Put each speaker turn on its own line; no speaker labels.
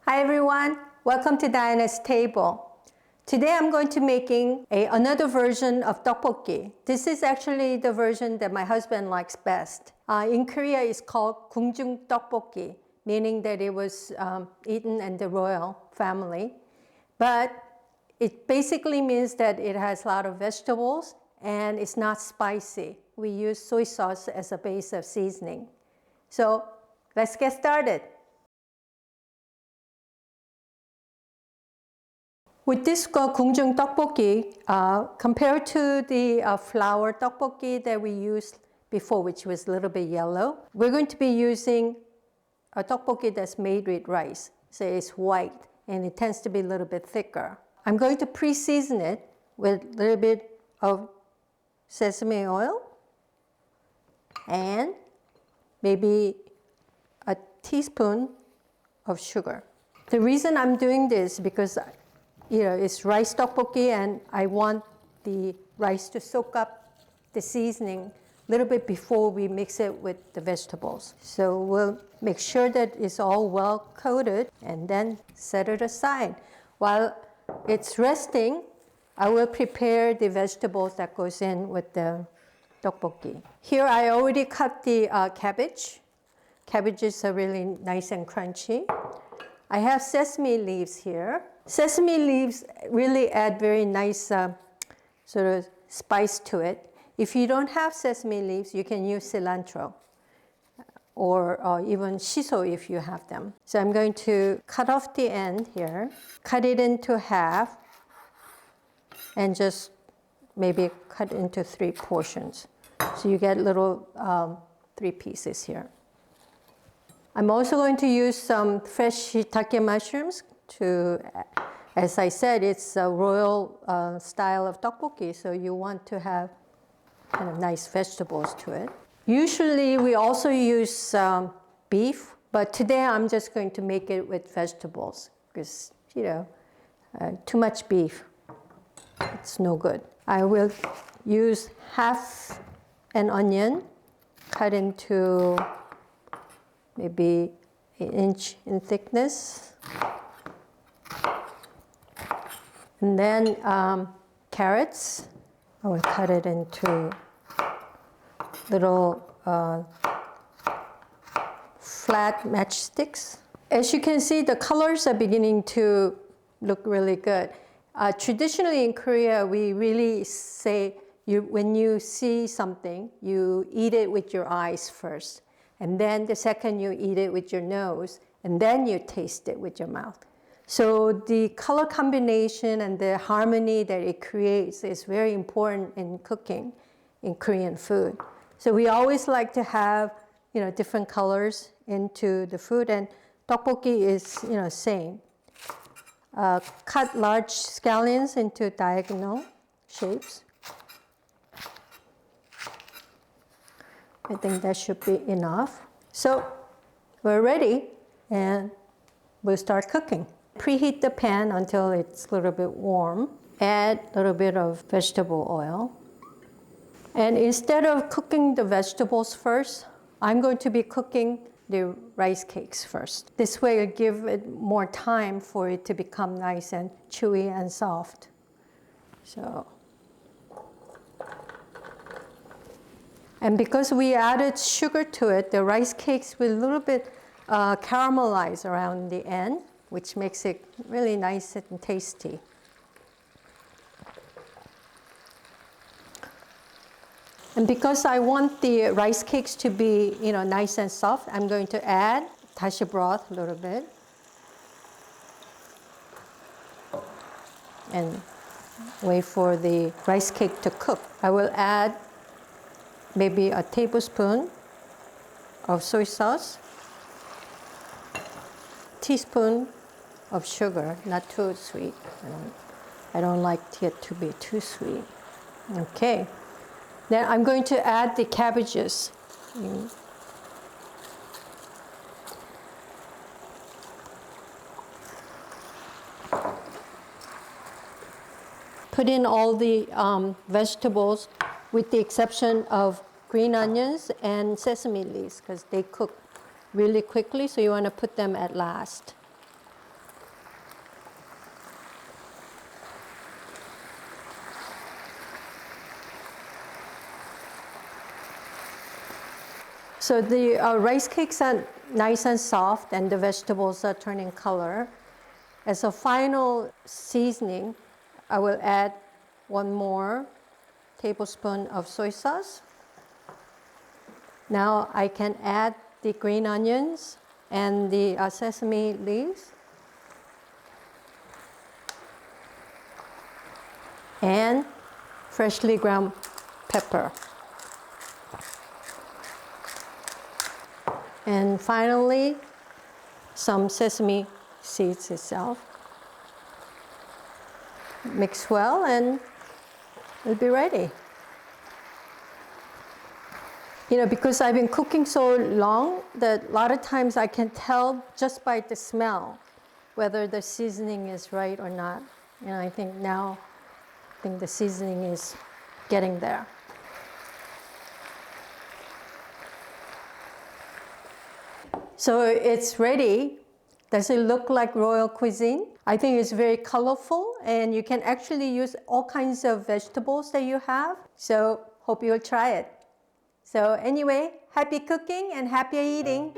Hi everyone, welcome to Diana's Table. Today I'm going to making another version of tteokbokki. This is actually the version that my husband likes best. In Korea it's called 궁중떡복이, meaning that it was eaten in the royal family. But it basically means that it has a lot of vegetables and it's not spicy. We use soy sauce as a base of seasoning. So let's get started. With this 궁중떡복이, compared to the flour tteokbokki that we used before, which was a little bit yellow, we're going to be using a tteokbokki that's made with rice. So it's white and it tends to be a little bit thicker. I'm going to pre-season it with a little bit of sesame oil and maybe a teaspoon of sugar. The reason I'm doing this is because it's rice tteokbokki and I want the rice to soak up the seasoning a little bit before we mix it with the vegetables. So we'll make sure that it's all well coated and then set it aside. While it's resting, I will prepare the vegetables that goes in with the tteokbokki. Here I already cut the cabbage. Cabbages are really nice and crunchy. I have sesame leaves here. Sesame leaves really add very nice sort of spice to it. If you don't have sesame leaves, you can use cilantro or even shiso if you have them. So I'm going to cut off the end here, cut it into half, and just maybe cut into 3 portions. So you get little 3 pieces here. I'm also going to use some fresh shiitake mushrooms to, as I said, it's a royal style of tteokbokki, so you want to have kind of nice vegetables to it. Usually we also use beef, but today I'm just going to make it with vegetables because, too much beef, it's no good. I will use half an onion cut into maybe 1 inch in thickness. And then carrots, I will cut it into little flat matchsticks. As you can see, the colors are beginning to look really good. Traditionally in Korea, we really say when you see something, you eat it with your eyes first. And then the second you eat it with your nose, and then you taste it with your mouth. So the color combination and the harmony that it creates is very important in cooking in Korean food. So we always like to have, different colors into the food, and tteokbokki is, same. Cut large scallions into diagonal shapes. I think that should be enough. So we're ready and we'll start cooking. Preheat the pan until it's a little bit warm. Add a little bit of vegetable oil. And instead of cooking the vegetables first, I'm going to be cooking the rice cakes first. This way it'll give it more time for it to become nice and chewy and soft. So. And because we added sugar to it, the rice cakes will a little bit caramelize around the end, which makes it really nice and tasty. And because I want the rice cakes to be, nice and soft, I'm going to add dashi broth a little bit. And wait for the rice cake to cook. I will add maybe a tablespoon of soy sauce, teaspoon of sugar, not too sweet. I don't like it to be too sweet. Okay. Then I'm going to add the cabbages. Put in all the vegetables with the exception of green onions and sesame leaves because they cook really quickly, so you want to put them at last. So the rice cakes are nice and soft and the vegetables are turning color. As a final seasoning, I will add 1 more tablespoon of soy sauce. Now I can add the green onions and the sesame leaves. And freshly ground pepper. And finally, some sesame seeds itself. Mix well and it'll be ready. You know, because I've been cooking so long that a lot of times I can tell just by the smell whether the seasoning is right or not. You know, I think the seasoning is getting there. So it's ready. Does it look like royal cuisine? I think it's very colorful and you can actually use all kinds of vegetables that you have. So hope you'll try it. So anyway, happy cooking and happy eating.